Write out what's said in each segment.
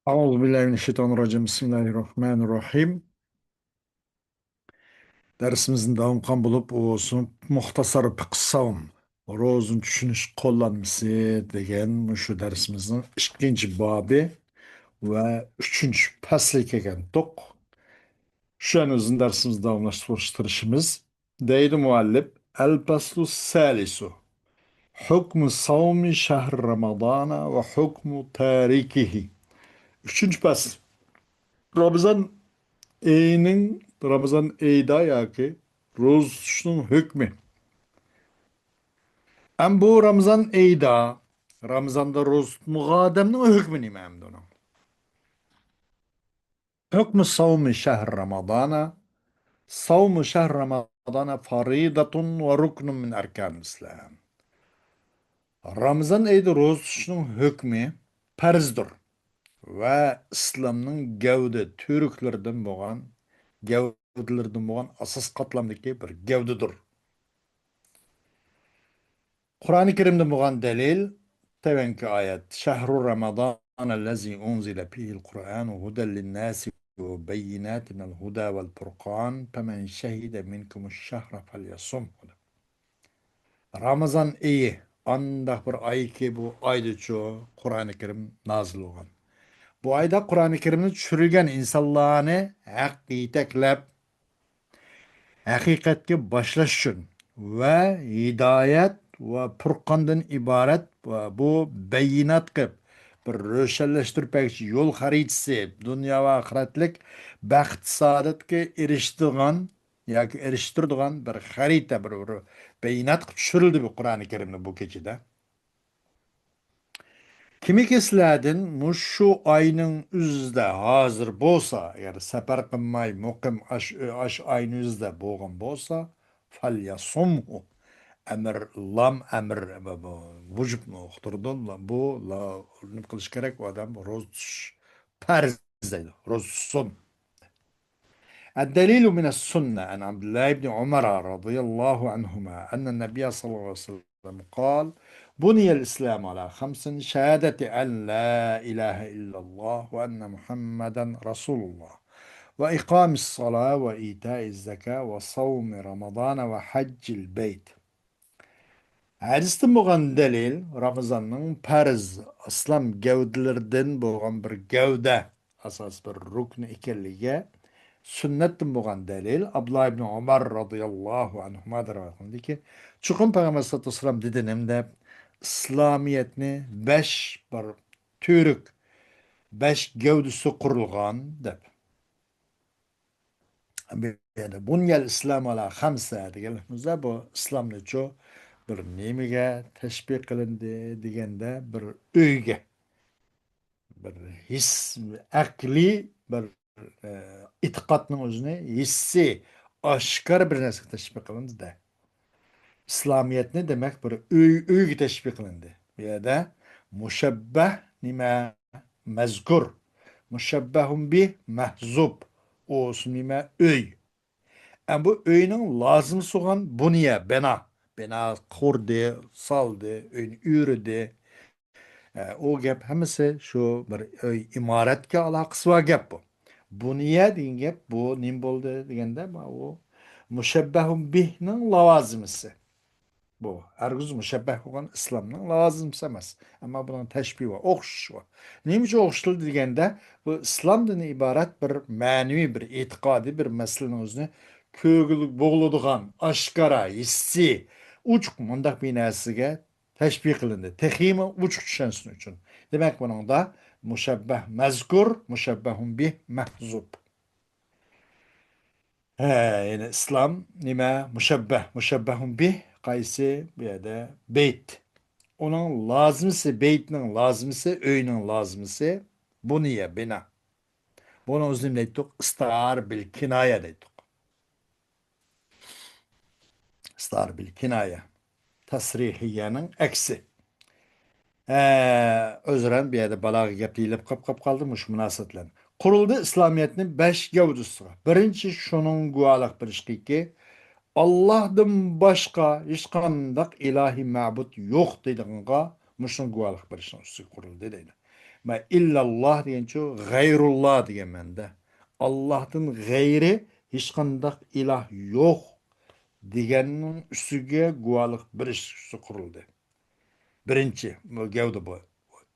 Euzubillahimineşşeytanirracim. Bismillahirrahmanirrahim. Dersimizin devam bulup olsun muhtasar kıssam rozun düşünüş kullanması degen şu dersimizin ikinci babı ve üçüncü faslı kegen tok. Şu an özün dersimiz devamlaştırışımız. Deydi muallif el faslu salisu hukmu savmi şehr ramadana ve hukmu tarikihi. Üçüncü fasl. Ramazan Ramazan ayida yaki roz tutuşunun hükmü. Hem bu Ramazan ayida Ramazan'da roz tutmağa adamın hükmü nime hem de onun. Hükmü savmi şehr Ramadana savmu şehr Ramadana faridatun ve ruknun min erkan İslam. Ramazan ayida roz tutuşunun hükmü perzdir ve İslam'ın gevde gevdelerden boğan asas katlamdaki bir gevdedir. Kur'an-ı Kerim'de bulan delil tevenki ayet. Şehru Ramazan ellezî unzile fihil Kur'an huden linnâsi ve beyinâtin el huda vel furkan femen şehide minkumuş şehre felyasum. Ramazan iyi. Andak bir ay ki bu ayda çoğu Kur'an-ı Kerim nazil olan. Bu ayda Kur'an-ı Kerim'de çürügen insanlarını hakikatlep hakikatga başlash uchun va hidoyat va furqondan iborat va bu bayinot qilib bir ro'shanlashtirmoqchi yo'l xaritasi dunyo va oxiratlik baxt saodatga erishadigan yoki erishtiradigan bir xarita bir bayinot qilib tushirildi bu Qur'oni Karimda bu kechada. Kimiki sizlardan mushu oyning o'zida hozir bo'lsa, agar safar qilmay muqim ash oyning o'zida bo'lgan bo'lsa, falyasumhu. Amr lam amr bu vujubni uqtirdi. Bu la nima qilish kerak? U odam ro'za tutish farz deydi. Ro'za tutsin. الدليل من السنة عن عبد الله بن عمر رضي الله عنهما أن النبي صلى الله عليه وسلم قال بني الإسلام على خمس شهادة أن لا إله إلا الله وأن محمدا رسول الله وإقام الصلاة وإيتاء الزكاة وصوم رمضان وحج البيت. Hadis'te bulan delil Ramazan'ın farz İslam gevdelerden bulan bir gevde asas bir rukn ekenliğe sünnettin bulan delil Abdullah ibn Umar radıyallahu anhuma rivayet ki çukum Peygamber sallallahu aleyhi ve sellem dediğim de İslamiyetni beş bir türük beş gevdesi kurulgan dep. Yani bunyal İslam ala hamsa deganimizda bu İslamni çoğu bir nemiga teşbih qilindi deganda bir uyga bir his akli bir e'tiqodning o'zini hissi oshkor bir narsaga tashbih qilindida islomiyatni demak bir uyga tashbih qilindi bu yerda mushabbah nima mazkur mushabbahun bih mahzub o'si nima uy. Bu öyünün lazımsı olan buniye, bina. Bina kurdu, saldı, öyün üyredi. O gap hemisi şu bir imaretke alakası var gap bu. Buniye deyin gap bu nim boldu degende o müşebbehun bihnin lavazımısı. Bu. Ergüz müşebbeh olan İslam'ın lazımsı emas. Ama bunun teşbih var, okşuş var. Neymiş okşuşlu degende bu İslam'dan ibaret bir manevi, bir itikadi, bir meselenin özünü kögülük boğuluduğun, aşkara, hissi, uçuk mundaq bir narsaga teşbih qilindi. Teximi uçuk tushunsin uchun. Demek bunun da müşebbeh mezkur, müşebbehun bih mahzub. Yani İslam nima müşebbeh, müşebbehun bih qaysi bu yerda beyt. Onun lazımısı, beytinin lazımısı, öyünün lazımısı bu niye bina. Bunu uzun deydik, istar bil kinaya deydik. İstar bil kinaya. Tasrihiyenin eksi. Özren bir yerde balağı gap deyilip kap kaldırmış münasebetlen. Kuruldu İslamiyet'in 5 gavdusu. Birinci şunun guvalıq bir ki Allah'dan başka hiç kandak ilahi mabut yok dediğinga Muşun guvalık birişin üstü kuruldu deydi. Ma illallah degan şu gayrullah degan manda. Allah'tan gayri hiç kandak ilah yok deganning ustiga guvohlik berish üstü kuruldu. Birinchi bu gavda bu.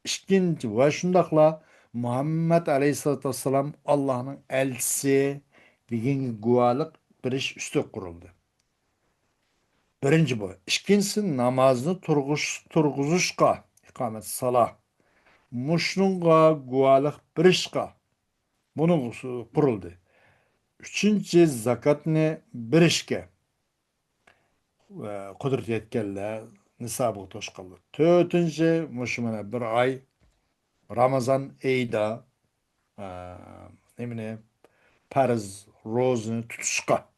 İkinci ve şundakla Muhammed Aleyhisselatü Vesselam Allah'ın elçisi degan guvohlik berish üstü kuruldu. Birinci bu. İkincisi namazını turguzuşka, ikamet salah. Muşnunga guvohlik berishga. Bunun kuruldu. Üçüncü zakatni berishga. Kudret yetkenler nisabı toşkalı. Tötüncü muşumana bir ay Ramazan ayda nemine farz rozunu tutuşka.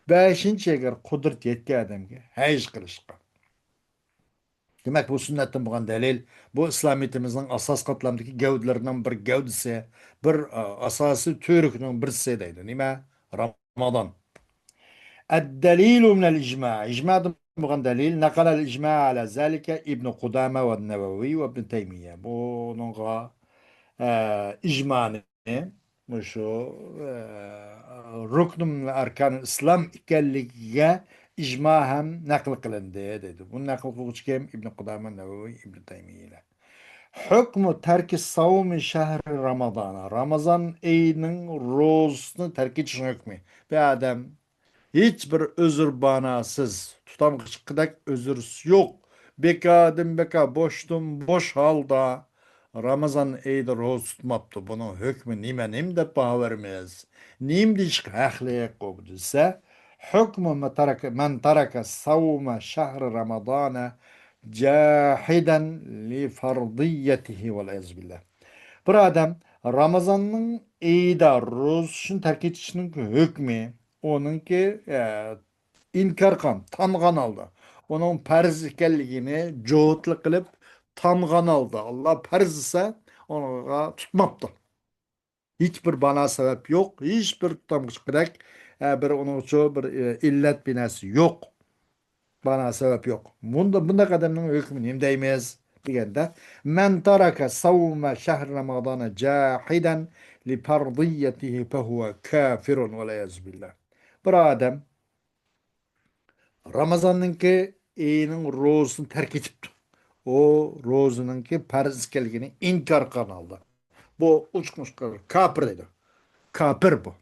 Beşinci eğer kudret yetken adamga hajj kılışka. Demek bu sünnetten bulan delil, bu İslamiyetimizin asas katlamdaki gavdlerinden bir gavdisi, bir asası törükünün birisi deydi. Nime? Ramazan. الدليل من الإجماع إجماع بغن دليل نقل الإجماع على ذلك ابن قدامة والنووي وابن تيمية بو نغا إجماع مشو ركن من أركان الإسلام إكاليجا إجماع هم نقل قلنده dedi. Bu nakl kılıç kim? İbn Kudame, Nevevi, İbn Teymiye. Hükmü terk savumi şehri Ramazan'a. Ramazan ayının rozunu terk için hükmü. Bir adam hiçbir özür banasız, tutamgıçkıdak özür yok. Bekadım beka, boştum boş halda. Ramazan ayda roz tutmaptı. Bunun hükmü nime nim de baha vermez. Nim diş hakliye kovduysa, hükmü men taraka savma şahri Ramazana cahiden li fardiyetihi vel ezbillah. Bir adam Ramazan'ın iyida rozunu terk etişinin hükmü onunki inkar qan, tangan aldı. Onun farz ekanligini jo'tlik qilib tangan aldı. Allah farz ise onu tutmaptı. Hiçbir bana sebep yok. Hiçbir tutamgıç kırak. Bir onun için bir illet binası yok. Bana sebep yok. Bunda kademnin hükmü nimdeymiz degende. Men taraka savme şehr Ramazana cahiden li fardiyetihi fehuve kafirun ve leyazbillah. Bir adam Ramazan'ınki iyinin rozunu terk etipti. O rozununki farz kelgini inkar kanaldı. Bu uçmuş kapır dedi. Kapır bu.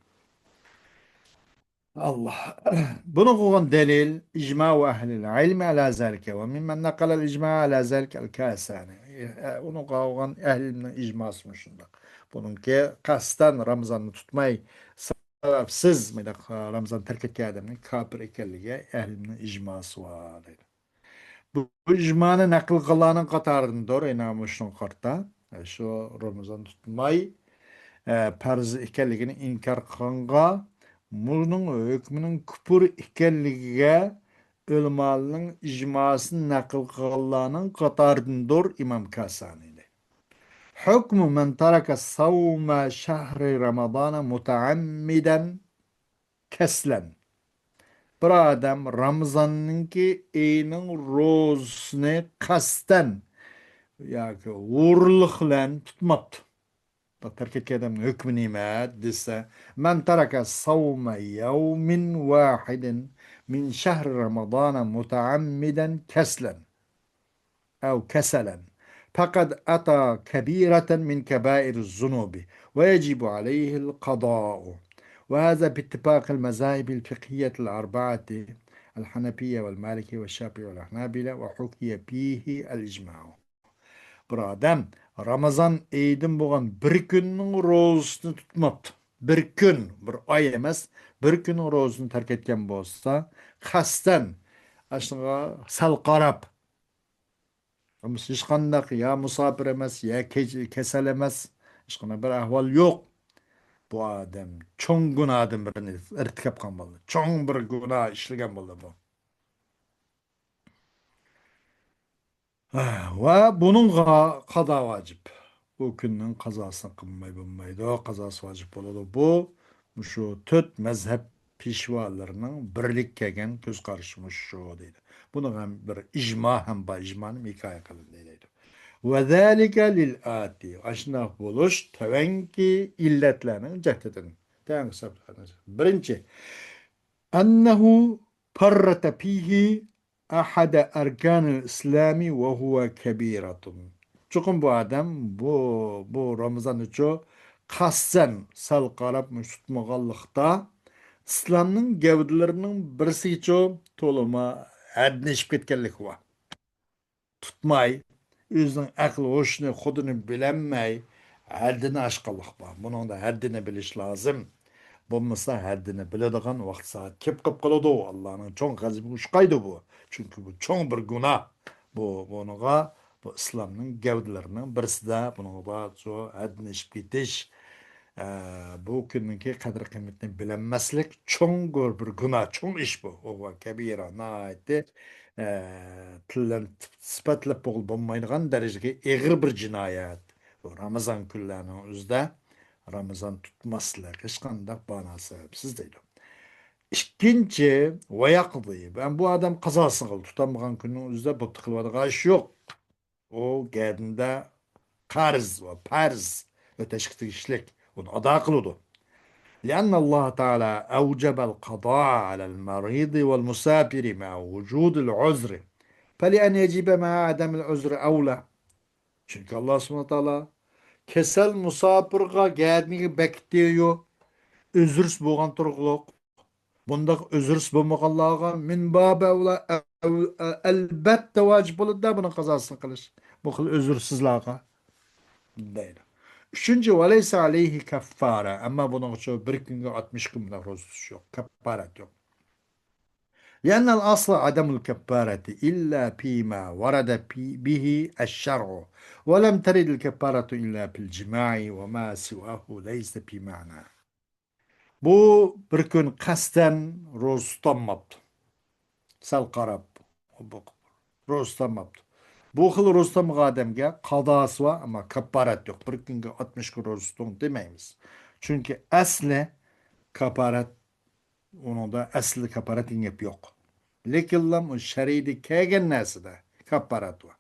Allah. Bunu koyan delil icma ve ehlil ilmi ala zelke ve mimmen nakala icma ala zelke el kasani. Onu koyan ehlinin icmasmışında. Bununki kasten Ramazan'ı tutmayı sebepsiz mi de Ramazan terk etki adamın kapır ekelliğe ehlinin icması var dedi. Bu icmanı nakıl kılanın katarındır. İnamışın kartta. Şu Ramazan tutmayı farz ekanligini inkar qilganga bunun hukmining kupur ekanligiga ulamoning ijmosini naql qilganlarning qatoridandir imom Kasani. Hukmu men taraka savma shahri Ramazana mutaammiden keslen. Bir adam Ramazan'ınki eynin rozunu kasten yoki uğurluq bilan tutmabdi. Terk etken hükmü nime dese men tereke savme yevmin vahidin min şehri Ramazan mutaammiden keslen ev keselen fakat ata kebireten min kebair zunubi ve yecibu aleyhil qada'u وهذا باتفاق المذاهب الفقهية الأربعة الحنفية والمالكية والشافعية والحنابلة وحكي فيه الإجماع. Bir adam Ramazan eydin boğan bir günün rozusunu tutmaptı. Bir gün, bir ay emas, bir günün rozusunu terk etken bolsa, kasten, aşığa sal qarab, hiç qandaq ya musafir emas, ya kesel emas, hiç qandaq bir ahval yok. Bu adam çoğun günahdan birini irtikap qilgan bo'ldi. Çoğun bir günah işlegan bo'ldi bu. Va bununla kaza vacip. Bu günün kazasını kılmay bulmaydı. O kazası vacip oladı. Bu şu tüt mezhep pişvalarının birlik kegen göz karışmış şu deydi. Bunu hem bir icma hem ba icmanın hikaye kılın deydi. Ve zâlike lil âti. Aşna buluş tevenki illetlerinin cehdedin. Tevenki sebeplerinin. Birinci. Ennehu parrata fihi ahade erkanil İslami ve huve kebiratun. Çünkü bu adam bu Ramazan için kasten sal qarab tutmaganlıkta İslam'ın gavdilarining birisi için toluma adnishib ketganlik var. Tutmay, o'zining aql hoshini xudini bilinmay, haddini oshganlik bor. Buningda haddini bilish lozim. Bo'lmasa haddini biladigan vaqt soat kelib qolib qoladi. Allohning cho'ng g'azabiga uchqaydi bu. Chunki bu cho'ng bir gunoh. Buniga bu islomning gavdalarining birisida bunga haddini ishib ketish, bu kunninki qadr qiymatini bilinmaslik cho'ng'ir bir gunoh, cho'ng ish bu. O kabira nihoyatda tildan sifatlab bo'lmaydigan darajaga og'ir bir jinoyat. Bu Ramazon kunlarining o'zida Ramazon tutmaslik hech qanday bano sababsiz deydi. Ikkinchi, vayaqdi. Ben bu adam qazosini qildi. Tutanmagan kunning o'zida bu qiladigan ish yo'q. O gardında qarz va farz va tashqi tegishlik uni ado qiladi. لأن الله تعالى أوجب القضاء على المريض والمسافر مع وجود العذر فلأن يجب مع عدم العذر أولى. Çünkü Allah subhanahu teala kesel musafirga gelmeyi bekliyor. Özürs boğan turguluk. Bundaq özürs bulmaganlarga min babi evla elbette vacip olur da bunun kazasını kılış. Bu xil özürsüzlarga deydi. Üçüncü veleyse aleyhi kaffara. Ama bunun için bir günde 60 gün roz tutuş yok. Kafaret yok. لأن الأصل عدم الكفارة إلا فيما ورد به الشرع ولم ترد الكفارة إلا بالجماع وما سواه ليس بمعنى. Bu bir gün kasten roz tutanmaptı. Sal qarab. Roz tutanmaptı. Bu xil roz tutamagan adamga qadası var ama kafaret yok. Bir günge 60 gün roz tutun demeymiz. Çünkü asli kafaret onun da asli kafaret ingep yok. Lekin lam o şeridi kelgen narsida kafaret var.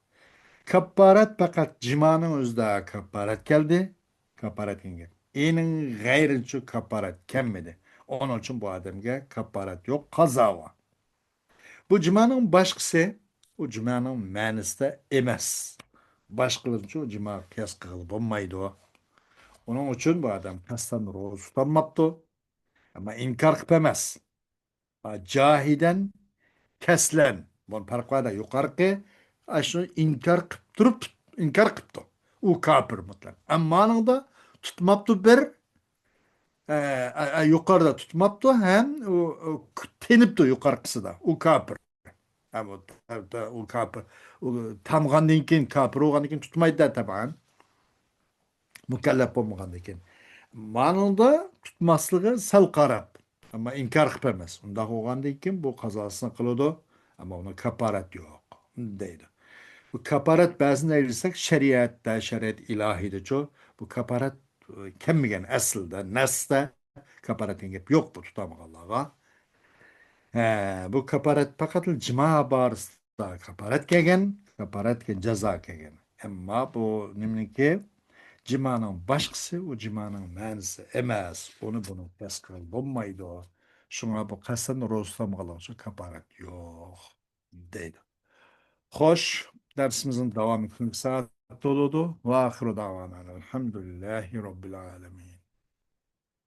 Kafaret fakat cimanın özde kafaret geldi. Kafaret ingep. Enin gayrinço kafaret kemmedi. Onun için bu adamga kafaret yok. Kaza var. Bu cimanın başkası o cimanın manisi de emas. Başkalarınca o cima kıyas kılıp olmaydı o. Onun için bu adam kastan roz tutanmaptı. Ama inkar kıpemez. Cahiden keslen. Bunun farkı var da yukarı aşağı inkar kıp durup inkar kıptı. O kafir mutlak. Ama onun da tutmaptı bir yukarıda tutmaptı hem o tenipti yukarısı da. O kafir. Ama o kapı tamgandan keyin kapır olgandan keyin tutmaydı da taban. Mükellef olmagandan keyin. Manında tutmaslığı sal qarab. Ama inkar qilib emas. Unda olgandan keyin bu qazosini qiladi. Ama ona kaparat yo'q deydi. Bu kaparat ba'zida aytsak shariat ilahiyda cho bu kaparat kelmagan aslida nasda kaparat gap yo'q bu tutamaganlarga. Bu kaparat faqat jima borasida kaparat kelgan, kaparatga jazo kelgan. Ammo bu nimaniki cimanın başkası o cimanın mənisi emas. Onu bunu teskil bulmaydı o. Şuna bu kasan rostam kalanca kaparat yok deydi. Hoş dersimizin devam etmek saat doludu. Ve ahiru davana elhamdülillahi rabbil alemin.